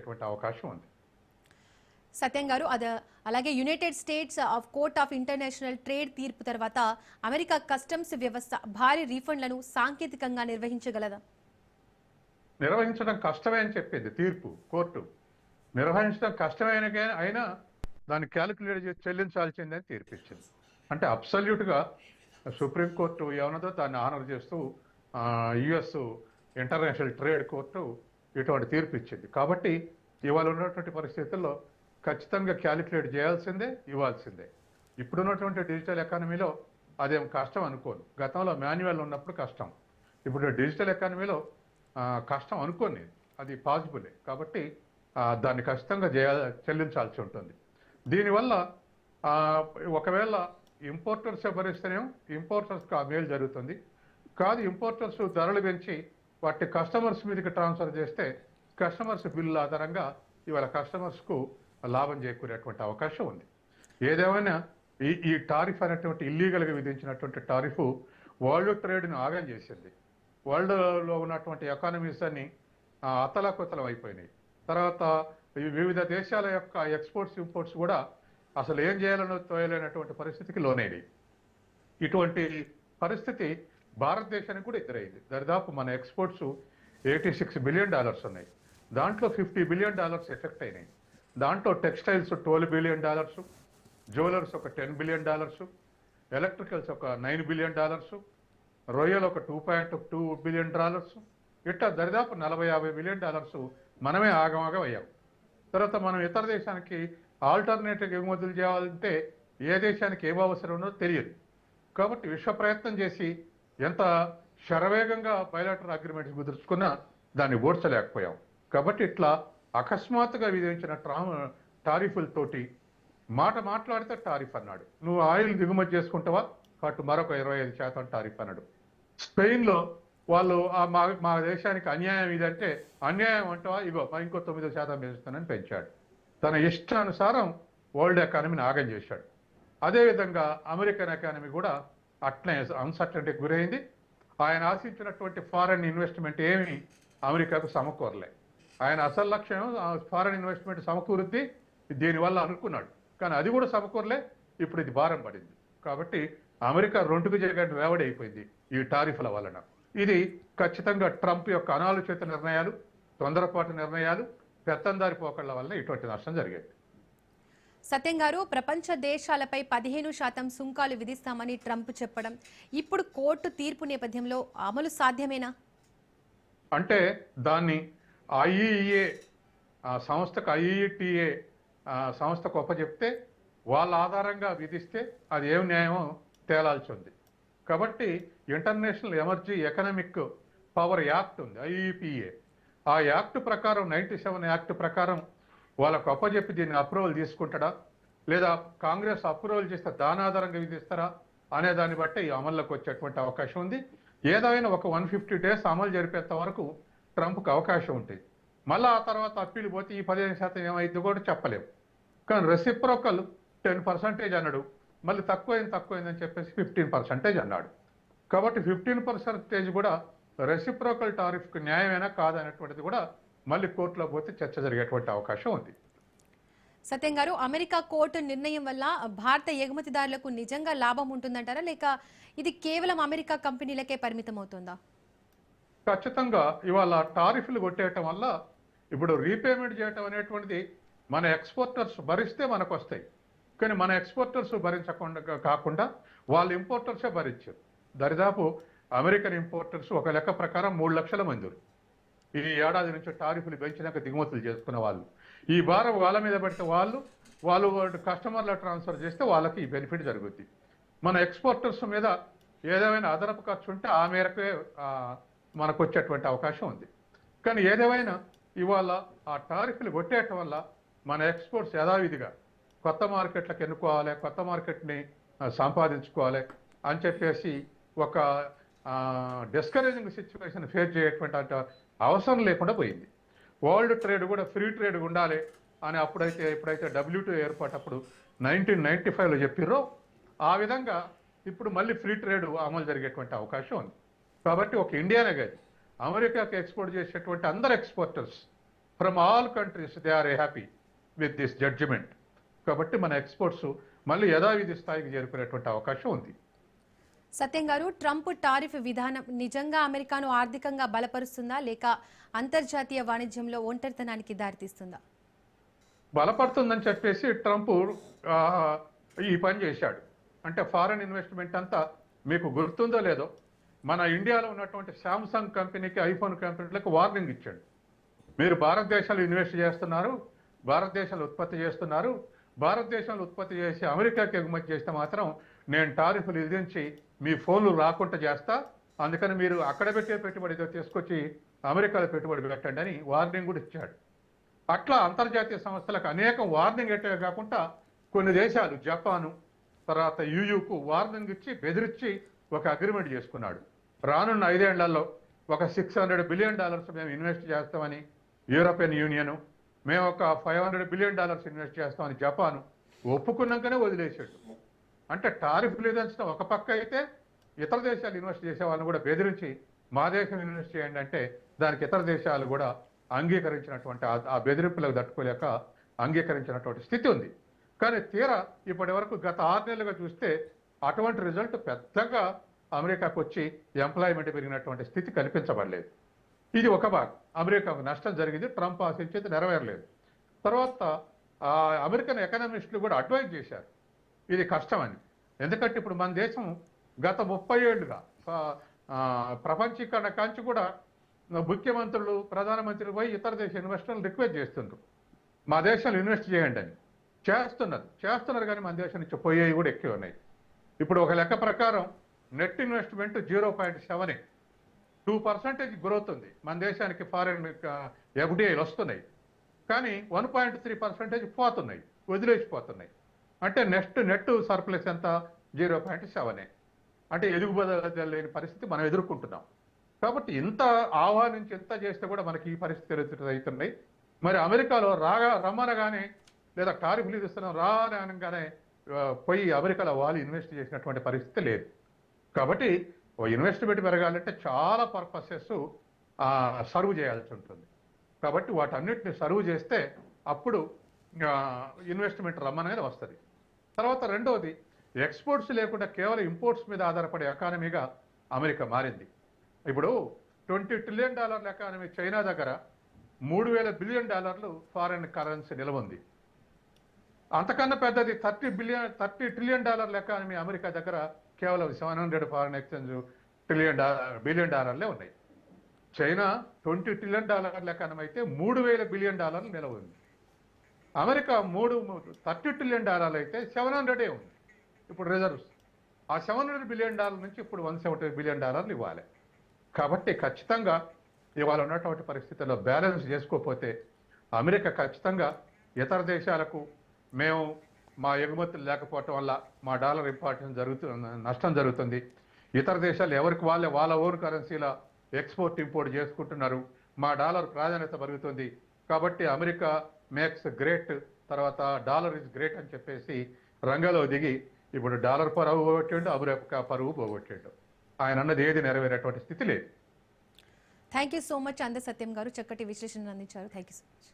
జరిగేటువంటి అవకాశం ఉంది. సత్యం గారు, అలాగే United states of court of international trade తీర్పు తర్వాత అమెరికా కస్టమ్స్ వ్యవస్థ భారీ రీఫండ్లను సాంకేతికంగా నిర్వహించగలదా? నిర్వహించడం కష్టమే అని చెప్పింది తీర్పు కోర్టు. నిర్వహించడం కష్టమైన అయినా దాన్ని క్యాలిక్యులేట్ చేసి చెల్లించాల్సిందని తీర్పిచ్చింది. అంటే అబ్సల్యూట్గా సుప్రీంకోర్టు ఏమన్నదో దాన్ని ఆనర్ చేస్తూ యుఎస్ ఇంటర్నేషనల్ ట్రేడ్ కోర్టు ఇటువంటి తీర్పు ఇచ్చింది. కాబట్టి ఇవాళ ఉన్నటువంటి పరిస్థితుల్లో ఖచ్చితంగా క్యాలిక్యులేట్ చేయాల్సిందే, ఇవ్వాల్సిందే. ఇప్పుడున్నటువంటి డిజిటల్ ఎకానమీలో అదేం కష్టం అనుకోను. గతంలో మాన్యువల్ ఉన్నప్పుడు కష్టం, ఇప్పుడు డిజిటల్ ఎకానమీలో కష్టం అనుకోని అది పాసిబులే. కాబట్టి దాన్ని ఖచ్చితంగా చెల్లించాల్సి ఉంటుంది. దీనివల్ల ఒకవేళ ఇంపోర్టర్సే భరిస్తేనేమో ఇంపోర్టర్స్కి ఆ మేలు జరుగుతుంది. కాదు ఇంపోర్టర్స్ ధరలు పెంచి వాటి కస్టమర్స్ మీదకి ట్రాన్స్ఫర్ చేస్తే కస్టమర్స్ బిల్లు ఆధారంగా ఇవాళ కస్టమర్స్కు లాభం చేకూరేటువంటి అవకాశం ఉంది. ఏదేమైనా ఈ టారిఫ్ అనేటువంటి ఇల్లీగల్గా విధించినటువంటి టారిఫ్ వరల్డ్ ట్రేడ్ని ఆగం చేసింది. వరల్డ్లో ఉన్నటువంటి ఎకానమీస్ అన్ని అతలాకుతలం అయిపోయినాయి. తర్వాత వివిధ దేశాల యొక్క ఎక్స్పోర్ట్స్ ఇంపోర్ట్స్ కూడా అసలు ఏం చేయాలనో తోయలేనటువంటి పరిస్థితికి లోనైనవి. ఇటువంటి పరిస్థితి భారతదేశానికి కూడా ఎదురైంది. దరిదాపు మన ఎక్స్పోర్ట్స్ $86 బిలియన్ ఉన్నాయి. దాంట్లో $50 బిలియన్ ఎఫెక్ట్ అయినాయి. దాంట్లో టెక్స్టైల్స్ $12 బిలియన్, జ్యువెలర్స్ ఒక $10 బిలియన్, ఎలక్ట్రికల్స్ ఒక $9 బిలియన్, రొయ్యలు ఒక $2.2 బిలియన్, ఇట్లా దరిదాపు $40-50 బిలియన్ మనమే ఆగమాగం అయ్యాం. తర్వాత మనం ఇతర దేశానికి ఆల్టర్నేటివ్ ఎగుమతులు చేయాలంటే ఏ దేశానికి ఏం అవసరం ఉన్నదో తెలియదు. కాబట్టి విశ్వ ప్రయత్నం చేసి ఎంత శరవేగంగా బయలాటరల్ అగ్రిమెంట్స్ కుదుర్చుకున్నా దాన్ని ఓడ్చలేకపోయాం. కాబట్టి ఇట్లా అకస్మాత్తుగా విధించిన టారిఫులతోటి మాట్లాడితే టారిఫ్ అన్నాడు. నువ్వు ఆయిల్ దిగుమతి చేసుకుంటావా, కాబట్టి మరొక 25% టారిఫ్ అన్నాడు. స్పెయిన్లో వాళ్ళు మా దేశానికి అన్యాయం ఇదంటే అన్యాయం అంటావా, ఇగో ఇంకో 9% పెంచుతానని పెంచాడు. తన ఇష్టానుసారం వరల్డ్ ఎకానమీని ఆగం చేశాడు. అదేవిధంగా అమెరికన్ ఎకానమీ కూడా అట్లే అన్సర్టనిటీకి గురైంది. ఆయన ఆశించినటువంటి ఫారెన్ ఇన్వెస్ట్మెంట్ ఏమి అమెరికాకు సమకూరలే. ఆయన అసలు లక్ష్యం ఫారెన్ ఇన్వెస్ట్మెంట్ సమకూరుద్ది దీనివల్ల అనుకున్నాడు, కానీ అది కూడా సమకూరలే. ఇప్పుడు ఇది భారం పడింది. కాబట్టి అమెరికా రెండుకు జరిగే వేవడి అయిపోయింది ఈ టారిఫ్ల వలన. ఇది ఖచ్చితంగా ట్రంప్ యొక్క అనాలోచిత నిర్ణయాలు, తొందరపాటు నిర్ణయాలు, పెత్తందారి పోకళ్ల వల్ల ఇటువంటి నష్టం జరిగేది. సత్యం గారు, ప్రపంచ దేశాలపై 15% సుంకాలు విధిస్తామని ట్రంప్ చెప్పడం ఇప్పుడు కోర్టు తీర్పు నేపథ్యంలో అమలు సాధ్యమేనా? అంటే దాన్ని ఐఈఏ సంస్థకు, ఐఈటిఏ సంస్థకు ఒప్పచెప్తే వాళ్ళ ఆధారంగా విధిస్తే అది ఏం న్యాయమో తేలాల్సి ఉంది. కాబట్టి ఇంటర్నేషనల్ ఎమర్జీ ఎకనామిక్ పవర్ యాక్ట్ ఉంది, ఐఈపిఏ. ఆ యాక్ట్ ప్రకారం 97 యాక్ట్ ప్రకారం వాళ్ళకు అప్పచెప్పి దీన్ని అప్రూవల్ తీసుకుంటాడా, లేదా కాంగ్రెస్ అప్రూవల్ చేస్తే దాని ఆధారంగా విధిస్తారా అనే దాన్ని బట్టి ఈ అమల్లోకి వచ్చేటువంటి అవకాశం ఉంది. ఏదైనా ఒక 150 డేస్ అమలు జరిపేంత వరకు ట్రంప్కి అవకాశం ఉంటుంది. మళ్ళీ ఆ తర్వాత అప్పీలు పోతే ఈ 15% ఏమైంది కూడా చెప్పలేము. కానీ రెసిప్రోకల్ 10% అన్నాడు, మళ్ళీ తక్కువైందని చెప్పేసి 15% అన్నాడు. కాబట్టి 15% కూడా రెసిప్రోకల్ టారిఫ్కి న్యాయమైనా కాదనేటువంటిది కూడా మళ్ళీ కోర్టులో పోతే చర్చ జరిగేటువంటి అవకాశం ఉంది. సత్యం గారు, అమెరికా కోర్టు నిర్ణయం వల్ల భారత ఎగుమతిదారులకు నిజంగా లాభం ఉంటుందంటారా, లేక ఇది కేవలం అమెరికా కంపెనీలకే పరిమితం అవుతుందా? ఖచ్చితంగా ఇవాళ టారిఫ్లు కొట్టేయటం వల్ల ఇప్పుడు రీపేమెంట్ చేయటం అనేటువంటిది మన ఎక్స్పోర్టర్స్ భరిస్తే మనకు వస్తాయి. కానీ మన ఎక్స్పోర్టర్స్ కాకుండా వాళ్ళ ఇంపోర్టర్సే భరించారు. దరిదాపు అమెరికన్ ఇంపోర్టర్స్ ఒక లెక్క ప్రకారం 3 లక్షల మంది ఈ ఏడాది నుంచి టారిఫ్లు పెంచినాక దిగుమతులు చేసుకున్న వాళ్ళు. ఈ భారం వాళ్ళ మీద పెడితే వాళ్ళు కస్టమర్ల ట్రాన్స్ఫర్ చేస్తే వాళ్ళకి ఈ బెనిఫిట్ జరుగుద్ది. మన ఎక్స్పోర్టర్స్ మీద ఏదేమైనా అదనపు ఖర్చు ఉంటే ఆ మేరకే మనకు వచ్చేటువంటి అవకాశం ఉంది. కానీ ఏదేమైనా ఇవాళ ఆ టారిఫ్లు కొట్టేయటం వల్ల మన ఎక్స్పోర్ట్స్ యథావిధిగా కొత్త మార్కెట్లకు ఎన్నుకోవాలి, కొత్త మార్కెట్ని సంపాదించుకోవాలి అని చెప్పేసి ఒక డిస్కరేజింగ్ సిచ్యువేషన్ ఫేస్ చేయటువంటి అవసరం లేకుండా పోయింది. వరల్డ్ ట్రేడ్ కూడా ఫ్రీ ట్రేడ్ ఉండాలి అని ఎప్పుడైతే WTO ఏర్పాటప్పుడు 1995లో చెప్పిర్రో ఆ విధంగా ఇప్పుడు మళ్ళీ ఫ్రీ ట్రేడ్ అమలు జరిగేటువంటి అవకాశం ఉంది. కాబట్టి ఒక ఇండియానే కాదు, అమెరికాకి ఎక్స్పోర్ట్ చేసేటువంటి అందరు exporters from all countries they are happy with this judgement. కాబట్టి మన ఎక్స్పోర్ట్స్ మళ్ళీ యథావిధి స్థాయికి చేరుకునేటువంటి అవకాశం ఉంది. సత్యం గారు, ట్రంప్ టారిఫ్ విధానం నిజంగా అమెరికాను ఆర్థికంగా బలపరుస్తుందా లేక అంతర్జాతీయ వాణిజ్యంలో ఒంటరితనానికి దారితీస్తుందా? బలపడుతుందని చెప్పేసి ట్రంప్ ఆ, ఈ పని చేశాడు. అంటే ఫారెన్ ఇన్వెస్ట్మెంట్ అంతా మీకు గుర్తుందో లేదో, మన ఇండియాలో ఉన్నటువంటి శాంసంగ్ కంపెనీకి, ఐఫోన్ కంపెనీలకు వార్నింగ్ ఇచ్చాడు. మీరు భారతదేశంలో ఇన్వెస్ట్ చేస్తున్నారు, భారతదేశంలో ఉత్పత్తి చేస్తున్నారు, భారతదేశంలో ఉత్పత్తి చేసి అమెరికాకి ఎగుమతి చేస్తే మాత్రం నేను టారిఫ్లు విధించి మీ ఫోన్లు రాకుండా చేస్తా, అందుకని మీరు అక్కడ పెట్టే పెట్టుబడి ఏదో తీసుకొచ్చి అమెరికాలో పెట్టుబడి పెట్టండి అని వార్నింగ్ కూడా ఇచ్చాడు. అట్లా అంతర్జాతీయ సంస్థలకు అనేక వార్నింగ్ ఇచ్చే కాకుండా కొన్ని దేశాలు, జపాను, తర్వాత యూయూకు వార్నింగ్ ఇచ్చి బెదిరించి ఒక అగ్రిమెంట్ చేసుకున్నాడు. రానున్న 5 ఏళ్లలో ఒక $600 బిలియన్ మేము ఇన్వెస్ట్ చేస్తామని యూరోపియన్ యూనియన్, మేము ఒక $500 బిలియన్ ఇన్వెస్ట్ చేస్తామని జపాను ఒప్పుకున్నాకనే వదిలేసాడు. అంటే టారిఫ్లు విధించడం ఒక పక్క అయితే, ఇతర దేశాలు ఇన్వెస్ట్ చేసే వాళ్ళని కూడా బెదిరించి మా దేశం ఇన్వెస్ట్ చేయండి అంటే దానికి ఇతర దేశాలు కూడా అంగీకరించినటువంటి ఆ బెదిరింపులకు తట్టుకోలేక అంగీకరించినటువంటి స్థితి ఉంది. కానీ తీరా ఇప్పటి వరకు గత 6 నెలలుగా చూస్తే అటువంటి రిజల్ట్ పెద్దగా అమెరికాకు వచ్చి ఎంప్లాయ్మెంట్ పెరిగినటువంటి స్థితి కనిపించబడలేదు. ఇది ఒక భాగం. అమెరికాకు నష్టం జరిగింది, ట్రంప్ ఆశించేది నెరవేరలేదు. తర్వాత అమెరికన్ ఎకనామిస్టులు కూడా అడ్వైజ్ చేశారు ఇది కష్టమని. ఎందుకంటే ఇప్పుడు మన దేశం గత 30 ఏళ్లుగా ప్రపంచీకరణ కాంచి కూడా ముఖ్యమంత్రులు, ప్రధానమంత్రులు పోయి ఇతర దేశ ఇన్వెస్టర్లు రిక్వెస్ట్ చేస్తుండ్రు, మా దేశంలో ఇన్వెస్ట్ చేయండి అని. చేస్తున్నారు కానీ మన దేశం నుంచి పోయేవి కూడా ఎక్కువ ఉన్నాయి. ఇప్పుడు ఒక లెక్క ప్రకారం నెట్ ఇన్వెస్ట్మెంట్ 0.7, 2% గ్రోత్ ఉంది మన దేశానికి. ఫారెన్ ఎఫ్డిఐలు వస్తున్నాయి కానీ 1.3% పోతున్నాయి, వదిలేసిపోతున్నాయి. అంటే నెట్ సర్ప్లస్ ఎంత? 0.7. అంటే ఎదుగుదల లేని పరిస్థితి మనం ఎదుర్కొంటున్నాం. కాబట్టి ఇంత ఆహ్వానించి ఎంత చేస్తే కూడా మనకి ఈ పరిస్థితి అవుతున్నాయి. మరి అమెరికాలో రమ్మనగానే లేదా టారిఫ్లు విధిస్తున్నాం రానగానే పోయి అమెరికాలో వాళ్ళు ఇన్వెస్ట్ చేసినటువంటి పరిస్థితి లేదు. కాబట్టి ఇన్వెస్ట్మెంట్ పెరగాలంటే చాలా పర్పసెస్ సర్వ్ చేయాల్సి ఉంటుంది. కాబట్టి వాటన్నిటిని సర్వ్ చేస్తే అప్పుడు ఇన్వెస్ట్మెంట్ రమ్మనగానే వస్తుంది. తర్వాత రెండవది, ఎక్స్పోర్ట్స్ లేకుండా కేవలం ఇంపోర్ట్స్ మీద ఆధారపడే ఎకానమీగా అమెరికా మారింది. ఇప్పుడు $20 ట్రిలియన్ ఎకానమీ చైనా దగ్గర $3,000 బిలియన్ ఫారెన్ కరెన్సీ నిల్వ ఉంది. అంతకన్నా పెద్దది $30 ట్రిలియన్ ఎకానమీ అమెరికా దగ్గర కేవలం 700 ఫారెన్ ఎక్స్చేంజ్ బిలియన్ డాలర్లే ఉన్నాయి. చైనా $20 ట్రిలియన్ ఎకానమీ అయితే $3,000 బిలియన్ నిల్వ ఉంది. అమెరికా $30 ట్రిలియన్ అయితే 700 ఉంది ఇప్పుడు రిజర్వ్స్. ఆ $700 బిలియన్ నుంచి ఇప్పుడు $170 బిలియన్ ఇవ్వాలి. కాబట్టి ఖచ్చితంగా ఇవాళ ఉన్నటువంటి పరిస్థితుల్లో బ్యాలెన్స్ చేసుకోకపోతే అమెరికా ఖచ్చితంగా ఇతర దేశాలకు మేము మా ఎగుమతులు లేకపోవటం వల్ల మా డాలర్ నష్టం జరుగుతుంది. ఇతర దేశాలు ఎవరికి వాళ్ళ ఓన్ కరెన్సీల ఎక్స్పోర్ట్ ఇంపోర్ట్ చేసుకుంటున్నారు, మా డాలర్ ప్రాధాన్యత పెరుగుతుంది. కాబట్టి అమెరికా మేక్స్ గ్రేట్, తర్వాత డాలర్ ఇస్ గ్రేట్ అని చెప్పేసి రంగంలో దిగి ఇప్పుడు డాలర్ పరువు పోగొట్టిండు, అమెరికా పరువు పోగొట్టిండు. ఆయన అన్నది ఏది నెరవేరేటువంటి స్థితి లేదు. థ్యాంక్ యూ సో మచ్ అంద సత్యం గారు, చక్కటి విశ్లేషణ అందించారు. Thank you so much.